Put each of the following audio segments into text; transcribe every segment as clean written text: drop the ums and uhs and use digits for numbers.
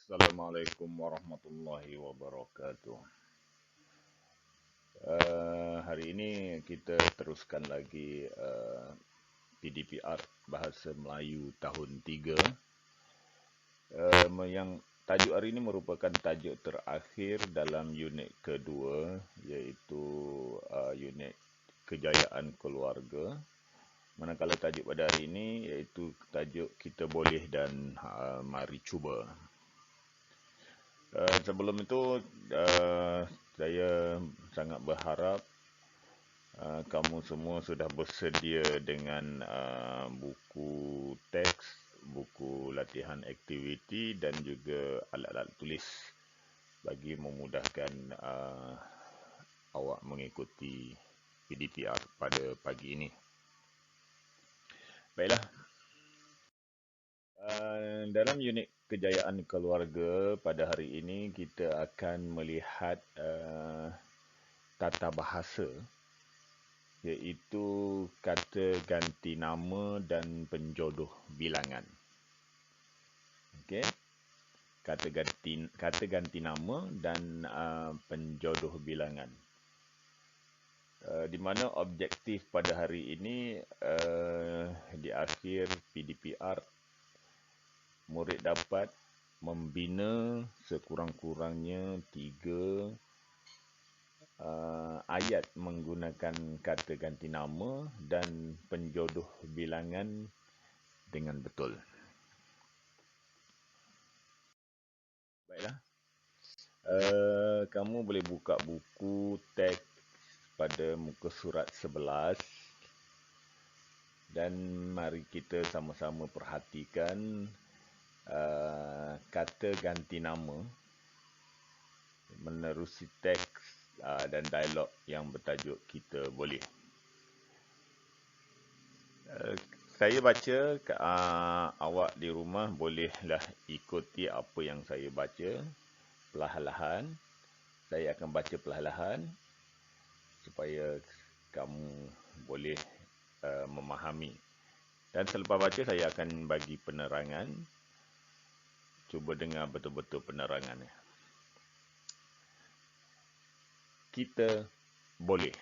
Assalamualaikum warahmatullahi wabarakatuh. Hari ini kita teruskan lagi PDPR Bahasa Melayu tahun 3. Yang tajuk hari ini merupakan tajuk terakhir dalam unit kedua, iaitu unit kejayaan keluarga. Manakala tajuk pada hari ini iaitu tajuk kita boleh dan mari cuba. Sebelum itu, saya sangat berharap kamu semua sudah bersedia dengan buku teks, buku latihan aktiviti dan juga alat-alat tulis bagi memudahkan awak mengikuti PDPR pada pagi ini. Baiklah. Dalam unit kejayaan keluarga pada hari ini kita akan melihat tata bahasa, iaitu kata ganti nama dan penjodoh bilangan. Okey. Kata ganti nama dan penjodoh bilangan. Di mana objektif pada hari ini di akhir PDPR, murid dapat membina sekurang-kurangnya 3 ayat menggunakan kata ganti nama dan penjodoh bilangan dengan betul. Baiklah. Kamu boleh buka buku teks pada muka surat 11 dan mari kita sama-sama perhatikan kata ganti nama menerusi teks dan dialog yang bertajuk kita boleh. Saya baca, awak di rumah bolehlah ikuti apa yang saya baca perlahan-lahan. Saya akan baca perlahan-lahan supaya kamu boleh memahami. Dan selepas baca saya akan bagi penerangan. Cuba dengar betul-betul penerangannya. Kita boleh.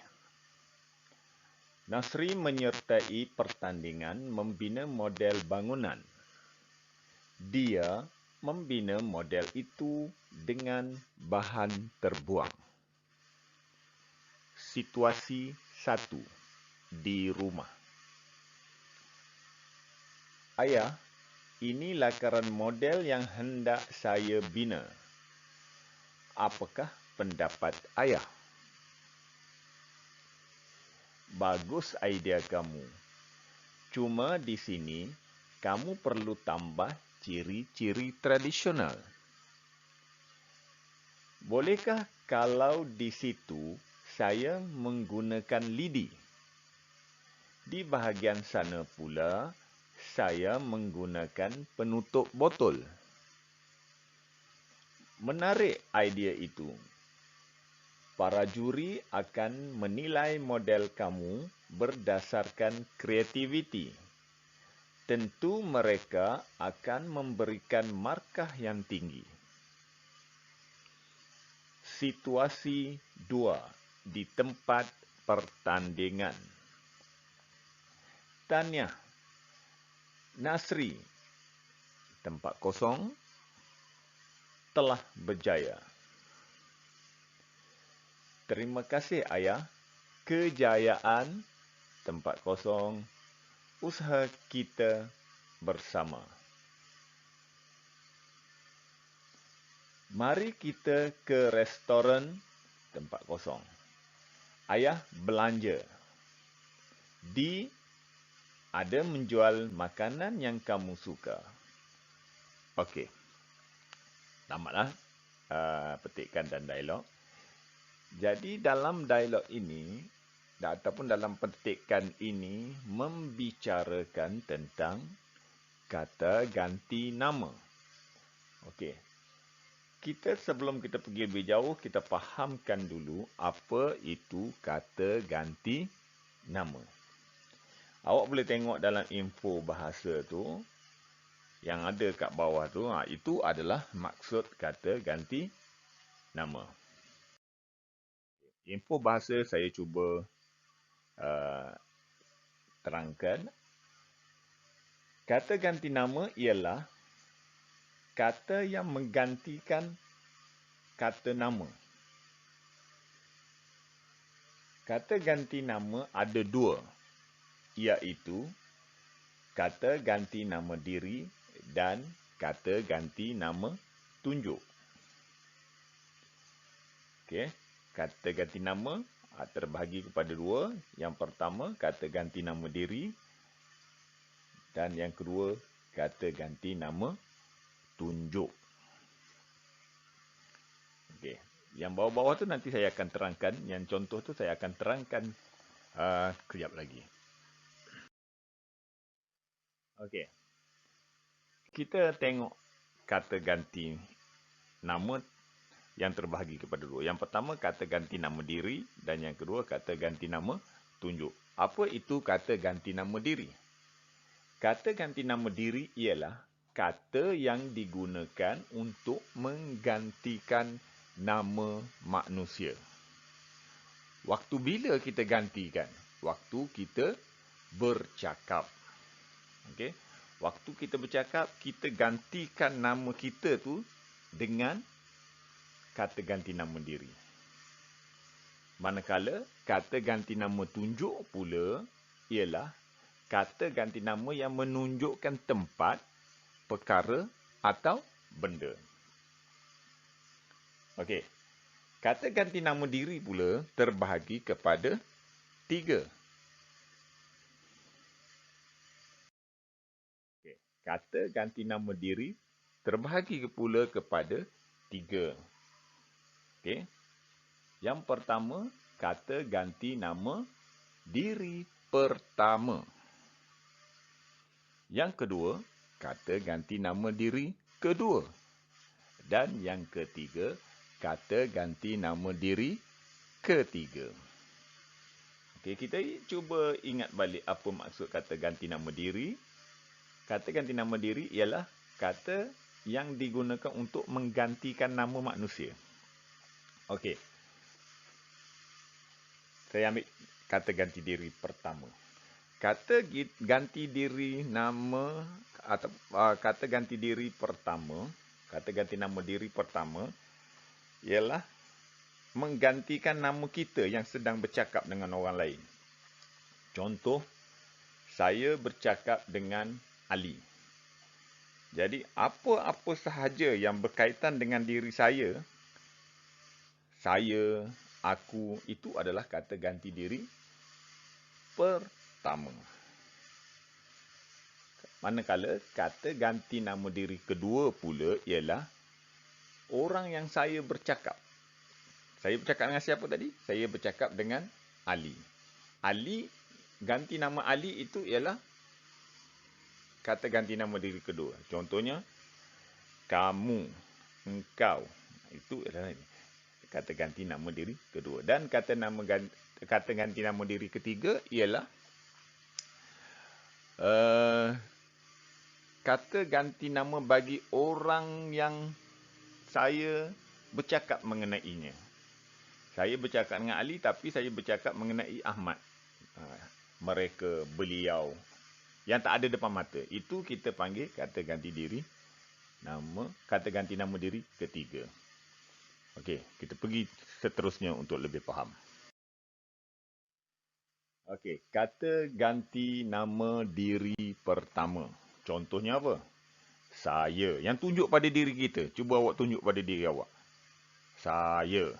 Nasri menyertai pertandingan membina model bangunan. Dia membina model itu dengan bahan terbuang. Situasi 1. Di rumah. Ayah, ini lakaran model yang hendak saya bina. Apakah pendapat ayah? Bagus idea kamu. Cuma di sini, kamu perlu tambah ciri-ciri tradisional. Bolehkah kalau di situ saya menggunakan lidi? Di bahagian sana pula, saya menggunakan penutup botol. Menarik idea itu. Para juri akan menilai model kamu berdasarkan kreativiti. Tentu mereka akan memberikan markah yang tinggi. Situasi 2. Di tempat pertandingan. Tanya, Nasri, tempat kosong, telah berjaya. Terima kasih ayah. Kejayaan, tempat kosong, usaha kita bersama. Mari kita ke restoran, tempat kosong. Ayah belanja. Ada menjual makanan yang kamu suka. Okey. Tamatlah petikan dan dialog. Jadi dalam dialog ini ataupun dalam petikan ini membicarakan tentang kata ganti nama. Okey. Sebelum kita pergi lebih jauh, kita fahamkan dulu apa itu kata ganti nama. Awak boleh tengok dalam info bahasa tu, Yang ada kat bawah tu, itu adalah maksud kata ganti nama. Info bahasa saya cuba terangkan. Kata ganti nama ialah kata yang menggantikan kata nama. Kata ganti nama ada dua, iaitu kata ganti nama diri dan kata ganti nama tunjuk. Okey, kata ganti nama terbahagi kepada dua. Yang pertama, kata ganti nama diri, dan yang kedua, kata ganti nama tunjuk. Okey, yang bawah-bawah tu nanti saya akan terangkan. Yang contoh tu saya akan terangkan kejap lagi. Okey, kita tengok kata ganti nama yang terbahagi kepada dua. Yang pertama, kata ganti nama diri, dan yang kedua, kata ganti nama tunjuk. Apa itu kata ganti nama diri? Kata ganti nama diri ialah kata yang digunakan untuk menggantikan nama manusia. Waktu bila kita gantikan? Waktu kita bercakap. Okey? Waktu kita bercakap, kita gantikan nama kita tu dengan kata ganti nama diri. Manakala kata ganti nama tunjuk pula ialah kata ganti nama yang menunjukkan tempat, perkara atau benda. Okey. Kata ganti nama diri pula terbahagi kepada tiga. Okey. Kata ganti nama diri terbahagi pula kepada tiga. Okey. Yang pertama, kata ganti nama diri pertama. Yang kedua, kata ganti nama diri kedua. Dan yang ketiga, kata ganti nama diri ketiga. Okey, kita cuba ingat balik apa maksud kata ganti nama diri. Kata ganti nama diri ialah kata yang digunakan untuk menggantikan nama manusia. Okey. Saya ambil kata ganti diri pertama. Kata ganti diri nama atau kata ganti diri pertama, kata ganti nama diri pertama ialah menggantikan nama kita yang sedang bercakap dengan orang lain. Contoh, saya bercakap dengan Ali. Jadi, apa-apa sahaja yang berkaitan dengan diri saya, aku, itu adalah kata ganti diri pertama. Manakala kata ganti nama diri kedua pula ialah orang yang saya bercakap. Saya bercakap dengan siapa tadi? Saya bercakap dengan Ali. Ali, ganti nama Ali itu ialah kata ganti nama diri kedua. Contohnya, kamu, engkau. Itu adalah kata ganti nama diri kedua. Dan kata ganti nama diri ketiga ialah kata ganti nama bagi orang yang saya bercakap mengenainya. Saya bercakap dengan Ali, tapi saya bercakap mengenai Ahmad. Mereka, beliau, yang tak ada depan mata. Itu kita panggil kata ganti diri nama, kata ganti nama diri ketiga. Okey, kita pergi seterusnya untuk lebih faham. Okey, kata ganti nama diri pertama. Contohnya apa? Saya. Yang tunjuk pada diri kita. Cuba awak tunjuk pada diri awak. Saya.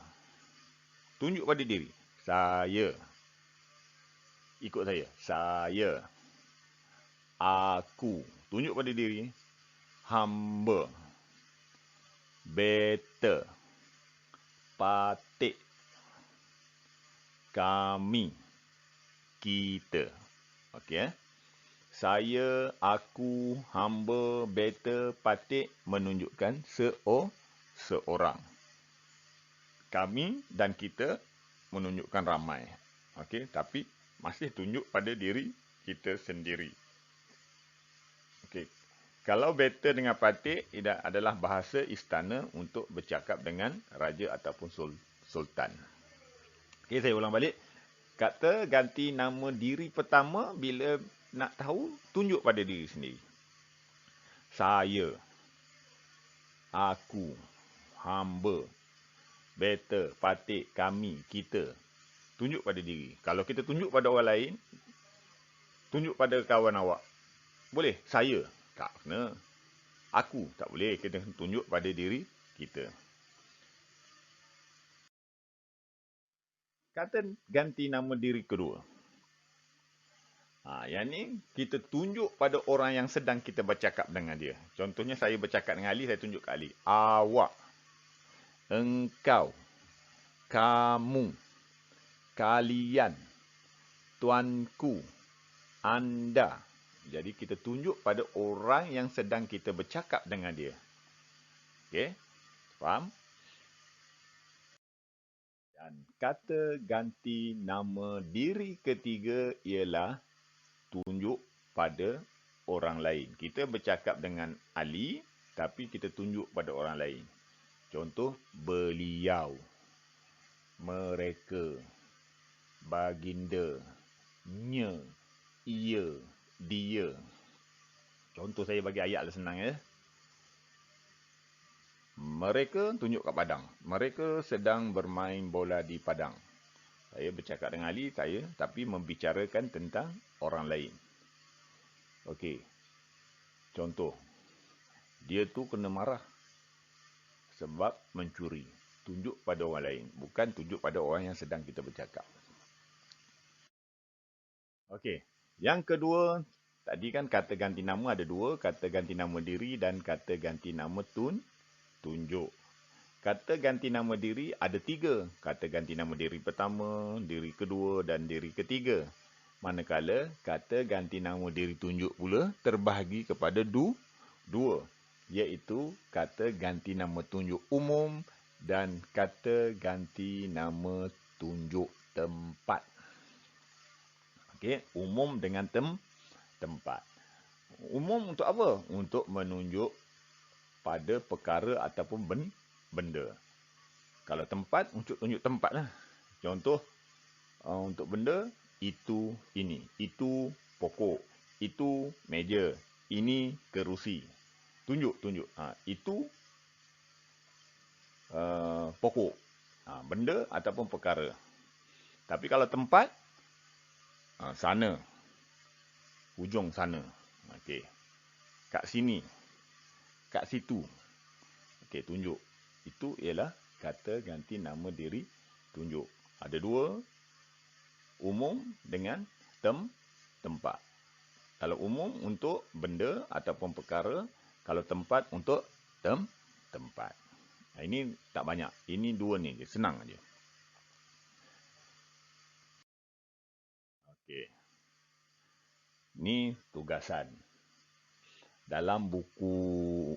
Tunjuk pada diri. Saya. Ikut saya. Saya. Aku. Tunjuk pada diri. Hamba. Beta. Patik. Kami. Kita. Okey. Saya, aku, hamba, beta, patik menunjukkan seorang. Kami dan kita menunjukkan ramai. Okey, tapi masih tunjuk pada diri kita sendiri. Okey. Kalau beta dengan patik adalah bahasa istana untuk bercakap dengan raja ataupun sultan. Okey, saya ulang balik. Kata ganti nama diri pertama bila nak tahu, tunjuk pada diri sendiri. Saya, aku, hamba, beta, patik, kami, kita. Tunjuk pada diri. Kalau kita tunjuk pada orang lain, tunjuk pada kawan awak. Boleh? Saya. Tak kena. Aku. Tak boleh. Kita tunjuk pada diri kita. Kata ganti nama diri kedua. Yang ni kita tunjuk pada orang yang sedang kita bercakap dengan dia. Contohnya saya bercakap dengan Ali, saya tunjuk ke Ali. Awak, engkau, kamu, kalian, tuanku, anda. Jadi kita tunjuk pada orang yang sedang kita bercakap dengan dia. Okey? Faham? Dan kata ganti nama diri ketiga ialah tunjuk pada orang lain. Kita bercakap dengan Ali, tapi kita tunjuk pada orang lain. Contoh, beliau, mereka, baginda, nya, ia, dia. Contoh saya bagi ayat lah senang ya. Mereka tunjuk kat padang. Mereka sedang bermain bola di padang. Saya bercakap dengan Ali, saya, tapi membicarakan tentang orang lain. Okey. Contoh. Dia tu kena marah sebab mencuri. Tunjuk pada orang lain. Bukan tunjuk pada orang yang sedang kita bercakap. Okey. Yang kedua, tadi kan kata ganti nama ada dua. Kata ganti nama diri dan kata ganti nama tunjuk. Kata ganti nama diri ada tiga. Kata ganti nama diri pertama, diri kedua dan diri ketiga. Manakala kata ganti nama diri tunjuk pula terbahagi kepada dua. Iaitu kata ganti nama tunjuk umum dan kata ganti nama tunjuk tempat. Okey, umum dengan tempat. Umum untuk apa? Untuk menunjuk pada perkara ataupun benda. Kalau tempat, tunjuk tempat lah. Contoh, untuk benda, itu, ini. Itu, pokok. Itu, meja. Ini, kerusi. Tunjuk. Itu, pokok. Benda ataupun perkara. Tapi kalau tempat, sana. Hujung sana. Okey. Kat sini. Kat situ. Okey, tunjuk. Itu ialah kata ganti nama diri tunjuk. Ada dua. Umum dengan tempat. Kalau umum untuk benda ataupun perkara. Kalau tempat untuk tempat. Ini tak banyak. Ini dua ni je. Senang aja. Okey. Ni tugasan. Dalam buku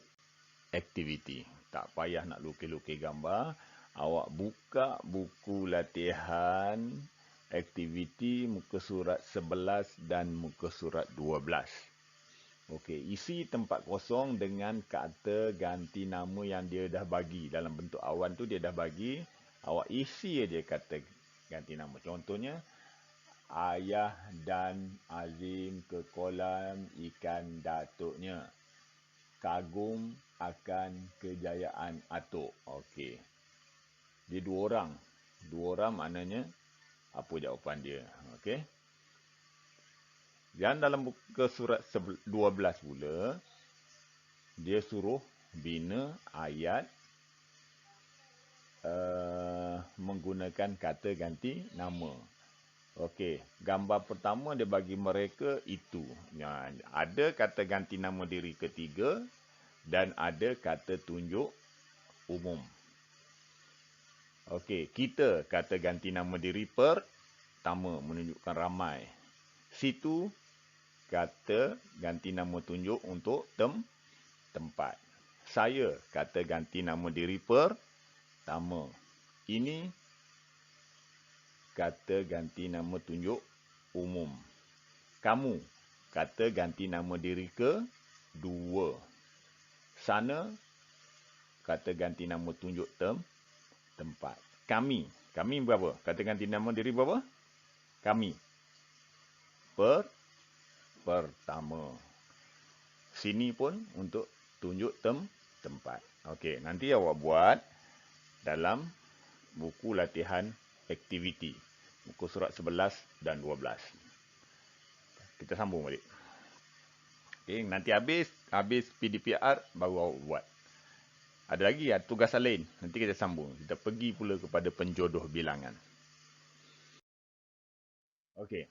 aktiviti. Tak payah nak lukis-lukis gambar. Awak buka buku latihan aktiviti muka surat 11 dan muka surat 12. Okey, isi tempat kosong dengan kata ganti nama yang dia dah bagi. Dalam bentuk awan tu dia dah bagi. Awak isi aja kata ganti nama. Contohnya, Ayah dan Azim ke kolam ikan datuknya. Kagum akan kejayaan atuk. Okey. Dia dua orang. Dua orang maknanya apa jawapan dia. Okey. Dan dalam buku surat 12 pula, dia suruh bina ayat menggunakan kata ganti nama. Okey, gambar pertama dia bagi mereka itu. Ada kata ganti nama diri ketiga dan ada kata tunjuk umum. Okey, kita kata ganti nama diri pertama menunjukkan ramai. Situ kata ganti nama tunjuk untuk tempat. Saya kata ganti nama diri pertama. Ini kata ganti nama tunjuk umum. Kamu kata ganti nama diri 2. Sana, kata ganti nama tunjuk tempat. Kami berapa? Kata ganti nama diri berapa? Kami. Pertama. Sini pun untuk tunjuk tempat. Okey, nanti awak buat dalam buku latihan aktiviti. Buku surat 11 dan 12. Kita sambung balik. Okey, nanti habis PDPR baru awak buat. Ada lagi tugasan lain. Nanti kita sambung. Kita pergi pula kepada penjodoh bilangan. Okey.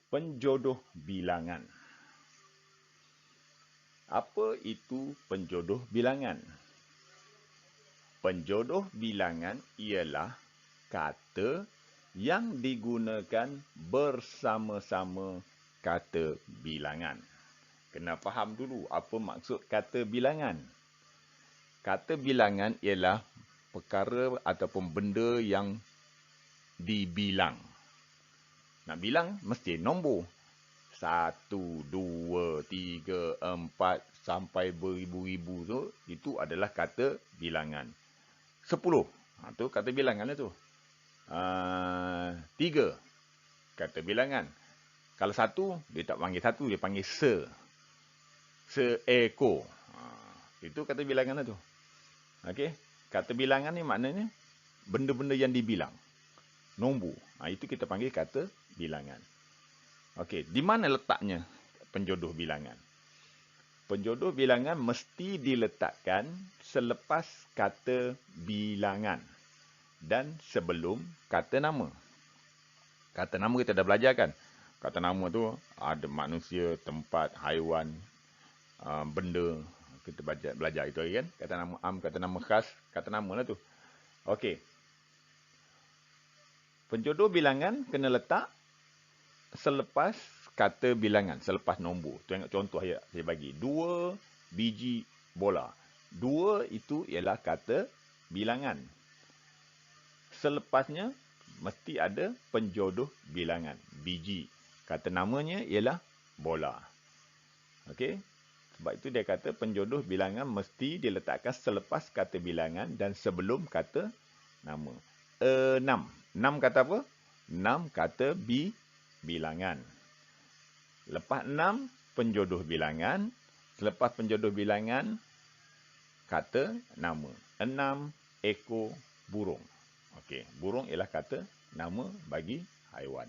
Penjodoh bilangan. Apa itu penjodoh bilangan? Penjodoh bilangan ialah kata yang digunakan bersama-sama kata bilangan. Kena faham dulu apa maksud kata bilangan. Kata bilangan ialah perkara ataupun benda yang dibilang. Nak bilang mesti nombor. 1, 2, 3, 4 sampai beribu-ribu tu, itu adalah kata bilangan. 10. Tu kata bilangan lah tu. 3. Kata bilangan. Kalau 1, dia tak panggil 1, dia panggil seekor. Itu kata bilangan lah tu. Okey. Kata bilangan ni maknanya benda-benda yang dibilang. Nombor. Itu kita panggil kata bilangan. Okey, di mana letaknya penjodoh bilangan? Penjodoh bilangan mesti diletakkan selepas kata bilangan dan sebelum kata nama. Kata nama kita dah belajar kan? Kata nama tu ada manusia, tempat, haiwan, benda. Kita belajar itu lagi kan? Kata nama am, kata nama khas, kata nama lah tu. Okey. Penjodoh bilangan kena letak selepas kata bilangan, selepas nombor. Tengok contoh saya bagi. 2 biji bola. 2 itu ialah kata bilangan. Selepasnya mesti ada penjodoh bilangan. Biji. Kata namanya ialah bola. Okey. Sebab itu dia kata penjodoh bilangan mesti diletakkan selepas kata bilangan dan sebelum kata nama. 6. 6 kata apa? 6 kata bilangan. Lepas 6, penjodoh bilangan. Selepas penjodoh bilangan, kata nama. 6 ekor burung. Okey, burung ialah kata nama bagi haiwan.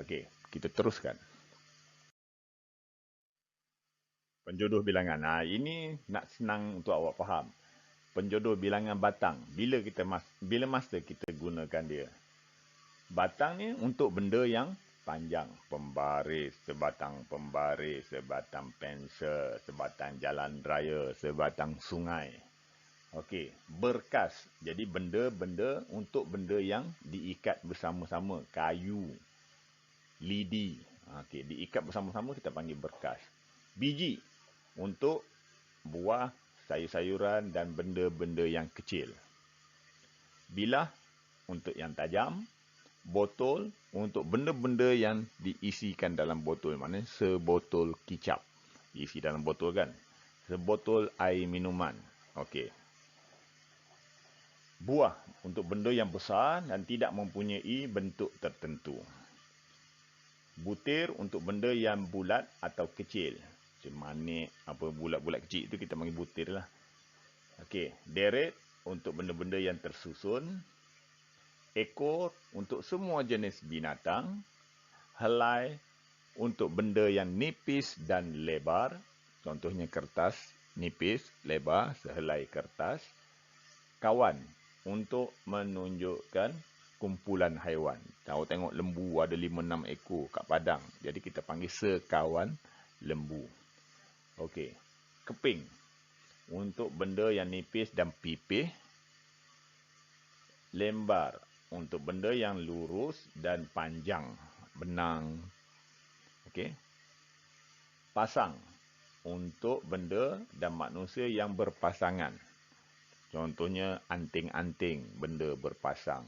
Okey, kita teruskan. Penjodoh bilangan. Ini nak senang untuk awak faham. Penjodoh bilangan batang. Bila masa kita gunakan dia? Batang ni untuk benda yang panjang. Pembaris, sebatang pembaris, sebatang pensel, sebatang jalan raya, sebatang sungai. Okey, berkas. Jadi benda-benda untuk benda yang diikat bersama-sama. Kayu, lidi. Okey, diikat bersama-sama kita panggil berkas. Biji untuk buah, sayur-sayuran dan benda-benda yang kecil. Bilah untuk yang tajam. Botol untuk benda-benda yang diisikan dalam botol. Maknanya sebotol kicap. Isi dalam botol kan. Sebotol air minuman. Okey. Buah untuk benda yang besar dan tidak mempunyai bentuk tertentu. Butir untuk benda yang bulat atau kecil. Macam manik, apa bulat-bulat kecil itu kita panggil butir lah. Okey. Deret untuk benda-benda yang tersusun. Ekor untuk semua jenis binatang. Helai untuk benda yang nipis dan lebar. Contohnya kertas, nipis, lebar, sehelai kertas. Kawan untuk menunjukkan kumpulan haiwan. Tahu tengok lembu ada 5-6 ekor kat padang. Jadi kita panggil sekawan lembu. Okey. Keping untuk benda yang nipis dan pipih. Lembar untuk benda yang lurus dan panjang. Benang. Okey. Pasang untuk benda dan manusia yang berpasangan. Contohnya anting-anting, benda berpasang.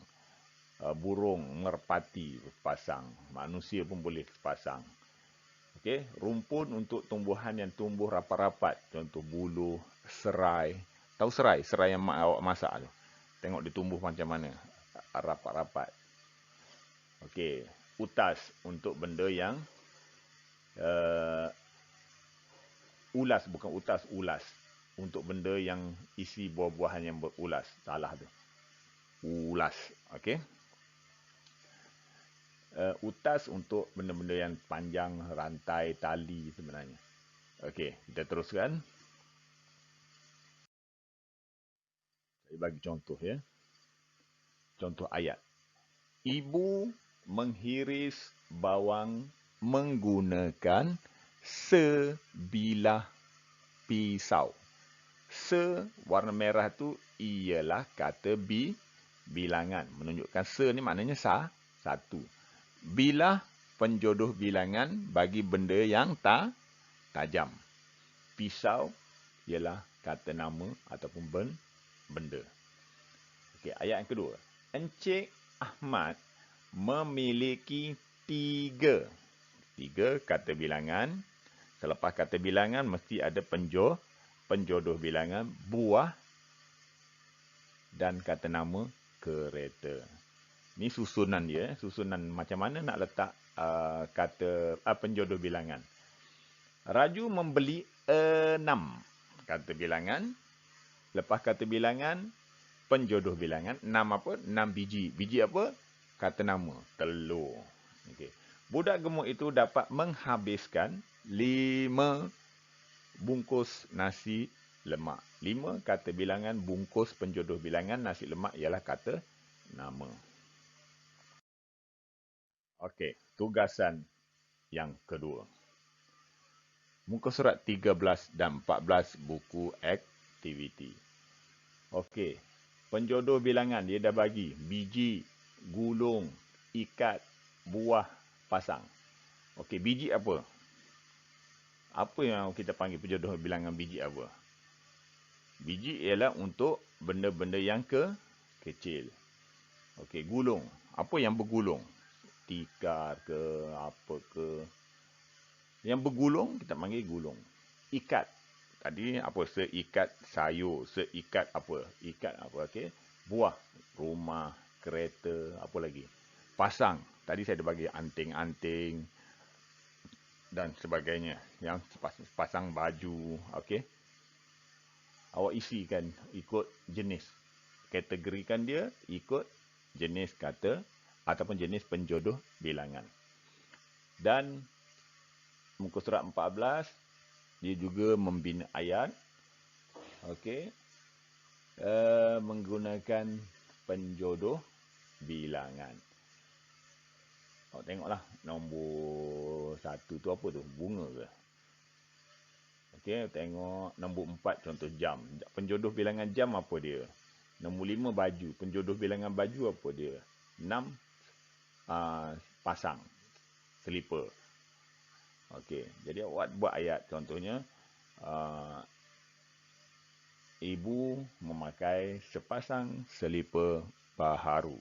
Burung, merpati berpasang. Manusia pun boleh pasang. Okey, rumpun untuk tumbuhan yang tumbuh rapat-rapat. Contoh buluh, serai. Tahu serai? Serai yang awak masak tu. Tengok dia tumbuh macam mana. Rapat-rapat. Okey, utas untuk benda yang ulas, bukan utas, ulas. Untuk benda yang isi buah-buahan yang berulas. Salah tu. Ulas. Okey. Utas untuk benda-benda yang panjang, rantai, tali sebenarnya. Okey, kita teruskan. Saya bagi contoh ya. Contoh ayat. Ibu menghiris bawang menggunakan sebilah pisau. Warna merah tu ialah kata bilangan. Menunjukkan ni maknanya satu. Bilah penjodoh bilangan bagi benda yang tajam. Pisau ialah kata nama ataupun benda. Okey, ayat yang kedua. Encik Ahmad memiliki tiga kata bilangan. Selepas kata bilangan mesti ada penjodoh bilangan, buah dan kata nama kereta. Ni susunan dia, susunan macam mana nak letak kata penjodoh bilangan. Raju membeli 6 kata bilangan. Lepas kata bilangan, penjodoh bilangan. 6 apa? 6 biji. Biji apa? Kata nama. Telur. Okey. Budak gemuk itu dapat menghabiskan 5 bungkus nasi lemak. 5 kata bilangan, bungkus penjodoh bilangan, nasi lemak ialah kata nama. Okey, tugasan yang kedua. Muka surat 13 dan 14 buku aktiviti. Okey, penjodoh bilangan dia dah bagi biji, gulung, ikat, buah, pasang. Okey, biji apa? Apa yang kita panggil penjodoh bilangan biji apa? Biji ialah untuk benda-benda yang kecil. Okey, gulung. Apa yang bergulung? Tikar ke, apa ke. Yang bergulung, kita panggil gulung. Ikat. Tadi apa? Seikat sayur. Seikat apa? Ikat apa? Okey. Buah. Rumah, kereta, apa lagi? Pasang. Tadi saya ada bagi anting-anting dan sebagainya. Yang pasang baju. Okey. Awak isikan ikut jenis. Kategorikan dia ikut jenis kata ataupun jenis penjodoh bilangan. Dan muka surat 14, dia juga membina ayat. Okey. Menggunakan penjodoh bilangan. Awak tengoklah nombor 1 tu apa tu? Bunga ke? Okey, tengok nombor 4 contoh jam. Penjodoh bilangan jam apa dia? Nombor 5 baju. Penjodoh bilangan baju apa dia? 6 pasang. Selipar. Okey, jadi awak buat ayat contohnya. Ibu memakai sepasang selipar baharu.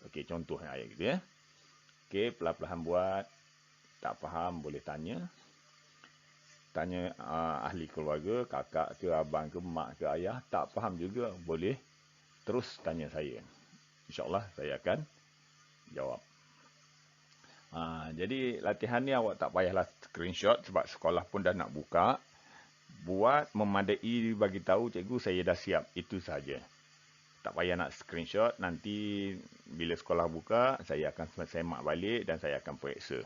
Okey, contohnya ayat gitu ya. Okey, perlahan-lahan buat. Tak faham boleh tanya. Tanya ahli keluarga, kakak ke, abang ke, mak ke, ayah. Tak faham juga boleh terus tanya saya. InsyaAllah saya akan jawab. Jadi latihan ni awak tak payahlah screenshot sebab sekolah pun dah nak buka. Buat memadai bagi tahu cikgu saya dah siap. Itu saja. Tak payah nak screenshot. Nanti bila sekolah buka, saya akan semak balik dan saya akan periksa.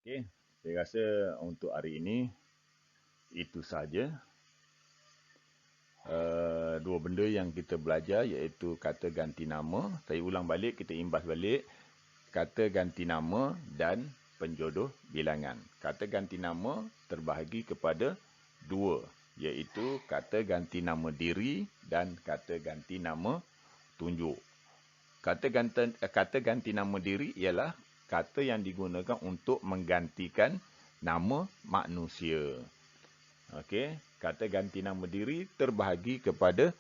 Okey, saya rasa untuk hari ini itu saja. Dua benda yang kita belajar iaitu kata ganti nama. Saya ulang balik, kita imbas balik. Kata ganti nama dan penjodoh bilangan. Kata ganti nama terbahagi kepada 2, iaitu kata ganti nama diri dan kata ganti nama tunjuk. Kata ganti nama diri ialah kata yang digunakan untuk menggantikan nama manusia. Okey, kata ganti nama diri terbahagi kepada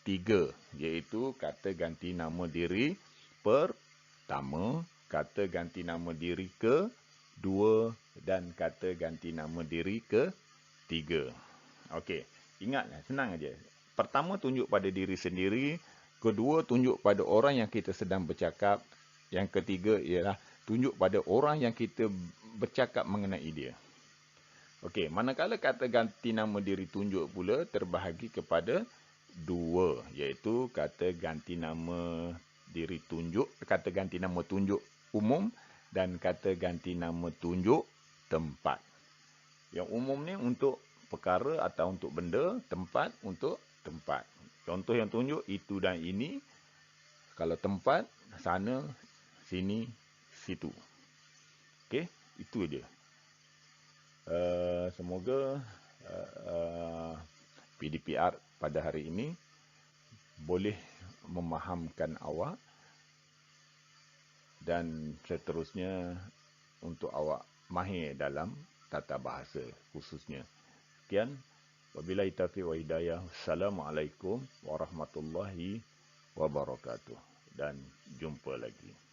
3, iaitu kata ganti nama diri pertama, kata ganti nama diri kedua dan kata ganti nama diri ketiga. Okey, ingat, senang aja. Pertama, tunjuk pada diri sendiri. Kedua, tunjuk pada orang yang kita sedang bercakap. Yang ketiga ialah tunjuk pada orang yang kita bercakap mengenai dia. Okey, manakala kata ganti nama diri tunjuk pula terbahagi kepada dua, iaitu kata ganti nama diri tunjuk, kata ganti nama tunjuk umum dan kata ganti nama tunjuk tempat. Yang umum ni untuk perkara atau untuk benda, tempat untuk tempat. Contoh yang tunjuk itu dan ini. Kalau tempat, sana, sini, situ. Okey, itu je. Semoga PDPR pada hari ini boleh memahamkan awak dan seterusnya untuk awak mahir dalam tata bahasa khususnya. Sekian. Wabillahi taufiq wa hidayah. Assalamualaikum warahmatullahi wabarakatuh. Dan jumpa lagi.